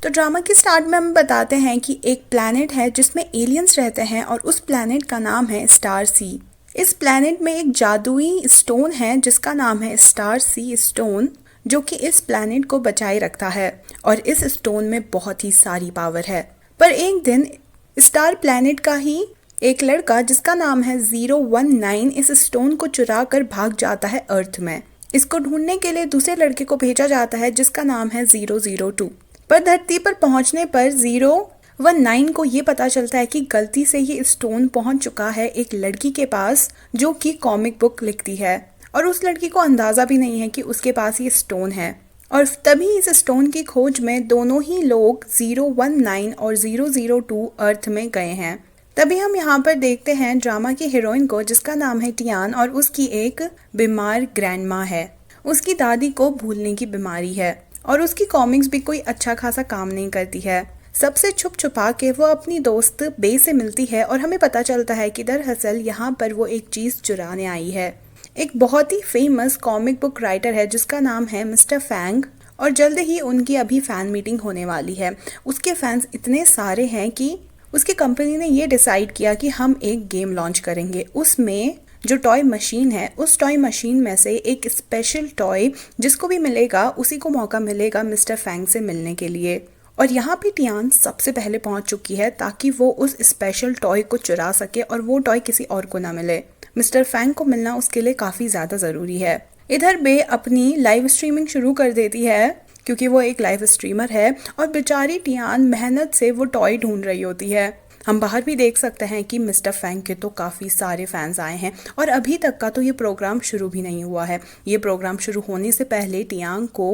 तो ड्रामा की स्टार्ट में हम बताते हैं कि एक प्लैनेट है जिसमें एलियंस रहते हैं और उस प्लैनेट का नाम है स्टार सी। इस प्लैनेट में एक जादुई स्टोन है जिसका नाम है स्टार सी स्टोन, जो कि इस प्लैनेट को बचाए रखता है और इस स्टोन में बहुत ही सारी पावर है। पर एक दिन स्टार प्लैनेट का ही एक लड़का जिसका नाम है 019 इस स्टोन को चुरा कर भाग जाता है अर्थ में। इसको ढूंढने के लिए दूसरे लड़के को भेजा जाता है जिसका नाम है 002। पर धरती पर पहुंचने पर 019 को ये पता चलता है कि गलती से ये स्टोन पहुंच चुका है एक लड़की के पास जो कि कॉमिक बुक लिखती है, और उस लड़की को अंदाजा भी नहीं है कि उसके पास ये स्टोन है। और तभी इस स्टोन की खोज में दोनों ही लोग 019 और 002 अर्थ में गए हैं। तभी हम यहाँ पर देखते हैं ड्रामा की हीरोइन को जिसका नाम है टियान, और उसकी एक बीमार ग्रैंड माँ है। उसकी दादी को भूलने की बीमारी है और उसकी कॉमिक्स भी कोई अच्छा खासा काम नहीं करती है। सबसे छुप छुपा के वो अपनी दोस्त बे से मिलती है और हमें पता चलता है कि दरअसल यहाँ पर वो एक चीज़ चुराने आई है। एक बहुत ही फेमस कॉमिक बुक राइटर है जिसका नाम है मिस्टर फैंग, और जल्द ही उनकी अभी फ़ैन मीटिंग होने वाली है। उसके फैंस इतने सारे हैं कि उसकी कंपनी ने ये डिसाइड किया कि हम एक गेम लॉन्च करेंगे। उसमें जो टॉय मशीन है, उस टॉय मशीन में से एक स्पेशल टॉय जिसको भी मिलेगा उसी को मौका मिलेगा मिस्टर फैंग से मिलने के लिए। और यहाँ पे टियान सबसे पहले पहुँच चुकी है ताकि वो उस स्पेशल टॉय को चुरा सके और वो टॉय किसी और को ना मिले। मिस्टर फैंग को मिलना उसके लिए काफ़ी ज़्यादा ज़रूरी है। इधर बे अपनी लाइव स्ट्रीमिंग शुरू कर देती है क्योंकि वो एक लाइव स्ट्रीमर है, और बेचारी टियान मेहनत से वो टॉय ढूंढ रही होती है। हम बाहर भी देख सकते हैं कि मिस्टर फैंग के तो काफ़ी सारे फैंस आए हैं, और अभी तक का तो ये प्रोग्राम शुरू भी नहीं हुआ है। ये प्रोग्राम शुरू होने से पहले टियान को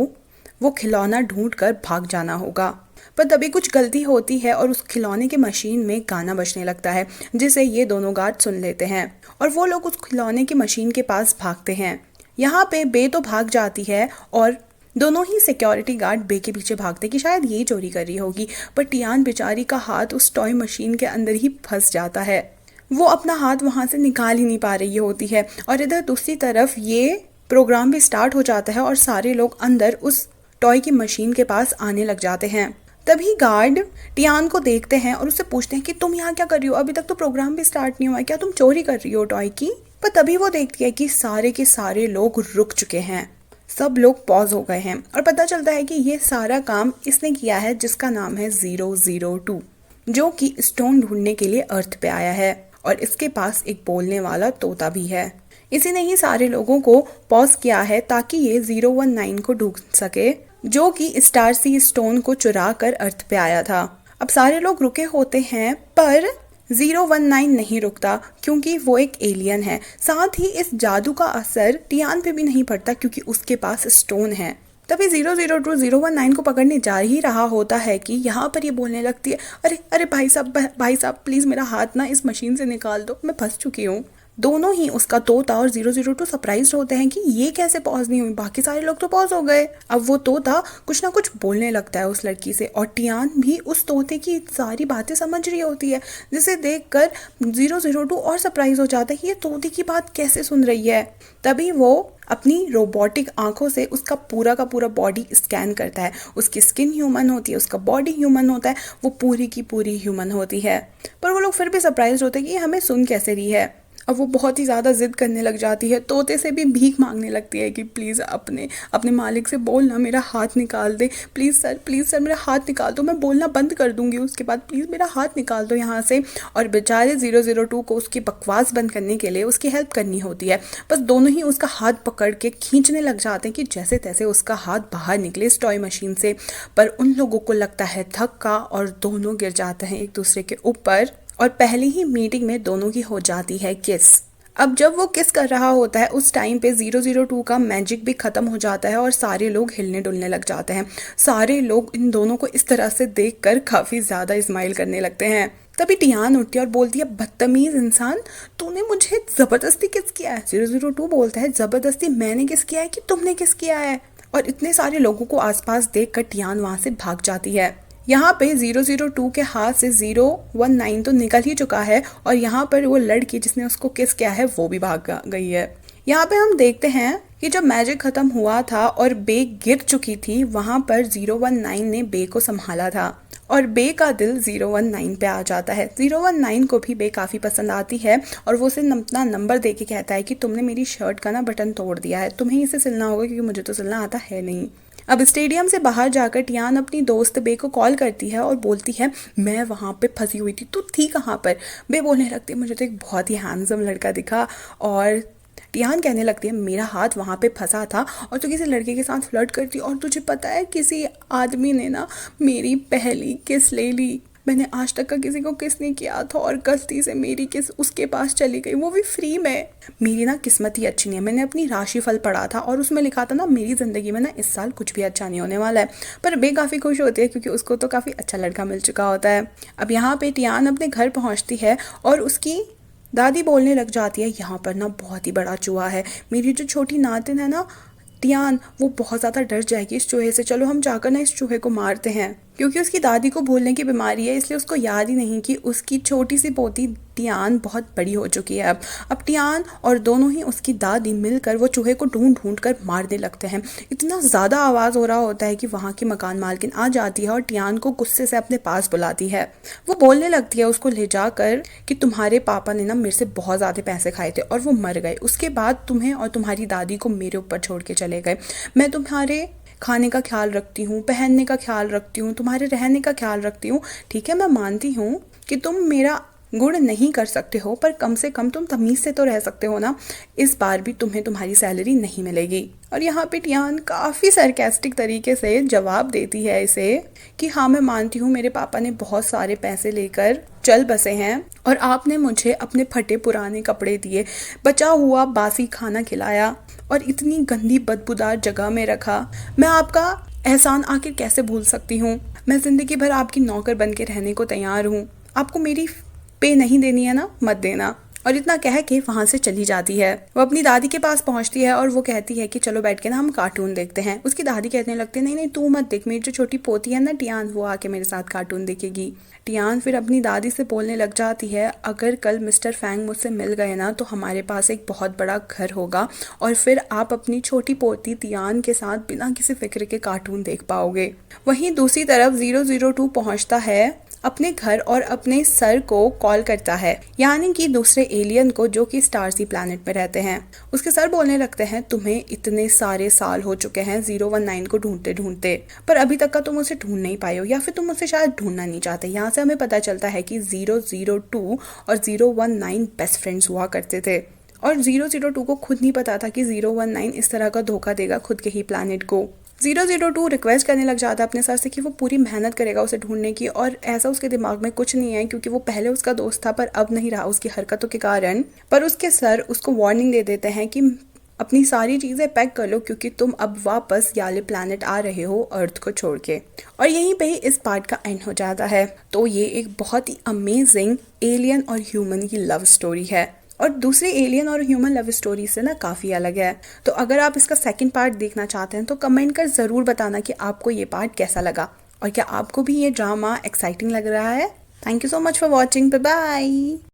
वो खिलौना ढूंढ कर भाग जाना होगा। पर तभी कुछ गलती होती है और उस खिलौने के मशीन में गाना बजने लगता है जिसे ये दोनों गार्ड सुन लेते हैं, और वो लोग उस खिलौने की मशीन के पास भागते हैं। यहाँ पे बे तो भाग जाती है और दोनों ही सिक्योरिटी गार्ड बे के पीछे भागते कि शायद ये चोरी कर रही होगी, पर टियान बेचारी का हाथ उस टॉय मशीन के अंदर ही फंस जाता है। वो अपना हाथ वहाँ से निकाल ही नहीं पा रही होती है, और इधर दूसरी तरफ ये प्रोग्राम भी स्टार्ट हो जाता है और सारे लोग अंदर उस टॉय की मशीन के पास आने लग जाते हैं। तभी गार्ड टियान को देखते हैं और उससे पूछते हैं कि तुम यहाँ क्या कर रही हो, अभी तक तो प्रोग्राम भी स्टार्ट नहीं हुआ है, क्या तुम चोरी कर रही हो टॉय की? पर तभी वो देखती है कि सारे के सारे लोग रुक चुके हैं, सब लोग पॉज हो गए हैं, और पता चलता है कि ये सारा काम इसने किया है जिसका नाम है 002, जो कि स्टोन ढूंढने के लिए अर्थ पे आया है, और इसके पास एक बोलने वाला तोता भी है। इसी ने ही सारे लोगों को पॉज किया है ताकि ये 019 को ढूंढ सके, जो कि स्टार सी स्टोन को चुरा कर अर्थ पे आया था। अब सारे लोग रुके होते हैं पर 019 नहीं रुकता क्योंकि वो एक एलियन है। साथ ही इस जादू का असर टियान पे भी नहीं पड़ता क्योंकि उसके पास स्टोन है। तभी 002 019 को पकड़ने जा ही रहा होता है कि यहाँ पर ये बोलने लगती है, अरे अरे भाई साहब प्लीज़ मेरा हाथ ना इस मशीन से निकाल दो, मैं फंस चुकी हूँ। दोनों ही उसका तोता और 002 सरप्राइज होते हैं कि ये कैसे पॉज नहीं हुई, बाकी सारे लोग तो पॉज हो गए। अब वो तोता कुछ ना कुछ बोलने लगता है उस लड़की से, और टियान भी उस तोते की सारी बातें समझ रही होती है, जिसे देखकर 002 और सरप्राइज हो जाता है कि ये तोते की बात कैसे सुन रही है। तभी वो अपनी रोबोटिक आंखों से उसका पूरा का पूरा बॉडी स्कैन करता है। उसकी स्किन ह्यूमन होती है, उसका बॉडी ह्यूमन होता है, वो पूरी की पूरी ह्यूमन होती है। पर वो लोग फिर भी सरप्राइज होते हैं कि ये हमें सुन कैसे रही है। अब वो बहुत ही ज़्यादा जिद करने लग जाती है, तोते से भी भीख मांगने लगती है कि प्लीज़ अपने मालिक से बोलना मेरा हाथ निकाल दे, प्लीज़ सर मेरा हाथ निकाल दो, मैं बोलना बंद कर दूंगी उसके बाद, प्लीज़ मेरा हाथ निकाल दो यहाँ से। और बेचारे 002 को उसकी बकवास बंद करने के लिए उसकी हेल्प करनी होती है। बस दोनों ही उसका हाथ पकड़ के खींचने लग जाते हैं कि जैसे तैसे उसका हाथ बाहर निकले इस टॉय मशीन से। पर उन लोगों को लगता है धक्का और दोनों गिर जाते हैं एक दूसरे के ऊपर, और पहली ही मीटिंग में दोनों की हो जाती है किस। अब जब वो किस कर रहा होता है उस टाइम पे 002 का मैजिक भी खत्म हो जाता है और सारे लोग हिलने डुलने लग जाते हैं। सारे लोग इन दोनों को इस तरह से देखकर काफी ज्यादा स्माइल करने लगते हैं। तभी टियान उठती है और बोलती है, बदतमीज इंसान, तूने मुझे जबरदस्ती किस किया है? 002 बोलता है, जबरदस्ती मैंने किस किया है कि तुमने किस किया है? और इतने सारे लोगों को आसपास देखकर टियान वहां से भाग जाती है। यहाँ पे 002 के हाथ से 019 तो निकल ही चुका है, और यहाँ पर वो लड़की जिसने उसको किस किया है वो भी भाग गई है। यहाँ पे हम देखते हैं कि जब मैजिक खत्म हुआ था और बे गिर चुकी थी, वहां पर 019 ने बे को संभाला था और बे का दिल 019 पे आ जाता है। 019 को भी बे काफ़ी पसंद आती है और वो उसे अपना नंबर दे के कहता है कि तुमने मेरी शर्ट का ना बटन तोड़ दिया है, तुम्हें इसे सिलना होगा क्योंकि मुझे तो सिलना आता है नहीं। अब स्टेडियम से बाहर जाकर टियान अपनी दोस्त बे को कॉल करती है और बोलती है मैं वहाँ पे फंसी हुई थी, तू थी कहाँ पर। बे बोलने लगती है मुझे तो एक बहुत ही हैंडसम लड़का दिखा, और टियान कहने लगती है मेरा हाथ वहाँ पे फंसा था और तू किसी लड़के के साथ फ्लर्ट करती, और तुझे पता है किसी आदमी ने ना मेरी पहली किस ले ली, मैंने आज तक का किसी को किस नहीं किया था और गलती से मेरी किस उसके पास चली गई, वो भी फ्री में। मेरी ना किस्मत ही अच्छी नहीं है। मैंने अपनी राशिफल पढ़ा था और उसमें लिखा था ना मेरी ज़िंदगी में ना इस साल कुछ भी अच्छा नहीं होने वाला है। पर बे काफ़ी खुश होती है क्योंकि उसको तो काफ़ी अच्छा लड़का मिल चुका होता है। अब यहाँ पे टियान अपने घर पहुँचती है और उसकी दादी बोलने लग जाती है यहाँ पर ना बहुत ही बड़ा चूहा है, मेरी जो छोटी नातिन है ना टियान, वो बहुत ज़्यादा डर जाएगी इस चूहे से, चलो हम जाकर ना इस चूहे को मारते हैं। क्योंकि उसकी दादी को भूलने की बीमारी है, इसलिए उसको याद ही नहीं कि उसकी छोटी सी पोती टियान बहुत बड़ी हो चुकी है। अब टियान और दोनों ही उसकी दादी मिलकर वो चूहे को ढूंढ ढूंढ कर मारने लगते हैं। इतना ज़्यादा आवाज़ हो रहा होता है कि वहाँ की मकान मालकिन आ जाती है और टियान को गुस्से से अपने पास बुलाती है। वो बोलने लगती है उसको ले जाकर कि तुम्हारे पापा ने ना मेरे से बहुत ज़्यादा पैसे खाए थे और वो मर गए, उसके बाद तुम्हें और तुम्हारी दादी को मेरे ऊपर छोड़ के चले गए। मैं तुम्हारे खाने का ख्याल रखती हूँ, पहनने का ख्याल रखती हूँ, तुम्हारे रहने का ख्याल रखती हूँ। ठीक है, मैं मानती हूँ कि तुम मेरा गुण नहीं कर सकते हो, पर कम से कम तुम तमीज़ से तो रह सकते हो ना। इस बार भी तुम्हें तुम्हारी सैलरी नहीं मिलेगी। और यहाँ पे टियान काफ़ी सरकास्टिक तरीके से जवाब देती है इसे कि हाँ मैं मानती हूँ मेरे पापा ने बहुत सारे पैसे लेकर चल बसे हैं और आपने मुझे अपने फटे पुराने कपड़े दिए, बचा हुआ बासी खाना खिलाया और इतनी गंदी बदबूदार जगह में रखा। मैं आपका एहसान आखिर कैसे भूल सकती हूँ। मैं ज़िंदगी भर आपकी नौकर बन के रहने को तैयार हूँ। आपको मेरी पे नहीं देनी है ना, मत देना। और इतना कह के वहाँ से चली जाती है। वो अपनी दादी के पास पहुँचती है और वो कहती है कि चलो बैठ के ना हम कार्टून देखते हैं। उसकी दादी कहने लगती है नहीं नहीं तू मत देख, मेरी जो छोटी पोती है ना टियान, वो आके मेरे साथ कार्टून देखेगी। टियान फिर अपनी दादी से बोलने लग जाती है अगर कल मिस्टर फैंग मुझसे मिल गए ना तो हमारे पास एक बहुत बड़ा घर होगा और फिर आप अपनी छोटी पोती टियान के साथ बिना किसी फिक्र के कार्टून देख पाओगे। वहीं दूसरी तरफ 002 पहुंचता है अपने घर और अपने सर को कॉल करता है, यानी कि दूसरे एलियन को जो कि स्टार सी प्लैनेट में रहते हैं। उसके सर बोलने लगते हैं तुम्हें इतने सारे साल हो चुके हैं 019 को ढूंढते ढूंढते, पर अभी तक का तुम उसे ढूंढ नहीं पाए हो या फिर तुम उसे शायद ढूंढना नहीं चाहते। यहाँ से हमें पता चलता है कि 002 और 019 बेस्ट फ्रेंड्स हुआ करते थे और 002 को खुद नहीं पता था कि 019 इस तरह का धोखा देगा खुद के ही प्लैनेट को। 002 रिक्वेस्ट करने लग जाता है अपने सर से कि वो पूरी मेहनत करेगा उसे ढूंढने की, और ऐसा उसके दिमाग में कुछ नहीं है क्योंकि वो पहले उसका दोस्त था पर अब नहीं रहा उसकी हरकतों के कारण। पर उसके सर उसको वार्निंग दे देते हैं कि अपनी सारी चीज़ें पैक कर लो क्योंकि तुम अब वापस याले प्लैनेट आ रहे हो अर्थ को छोड़ के। और यहीं पे ही इस पार्ट का एंड हो जाता है। तो ये एक बहुत ही अमेजिंग एलियन और ह्यूमन की लव स्टोरी है और दूसरे एलियन और ह्यूमन लव स्टोरी से ना काफ़ी अलग है। तो अगर आप इसका सेकंड पार्ट देखना चाहते हैं तो कमेंट कर ज़रूर बताना कि आपको ये पार्ट कैसा लगा और क्या आपको भी ये ड्रामा एक्साइटिंग लग रहा है। Thank you so much for watching, bye bye.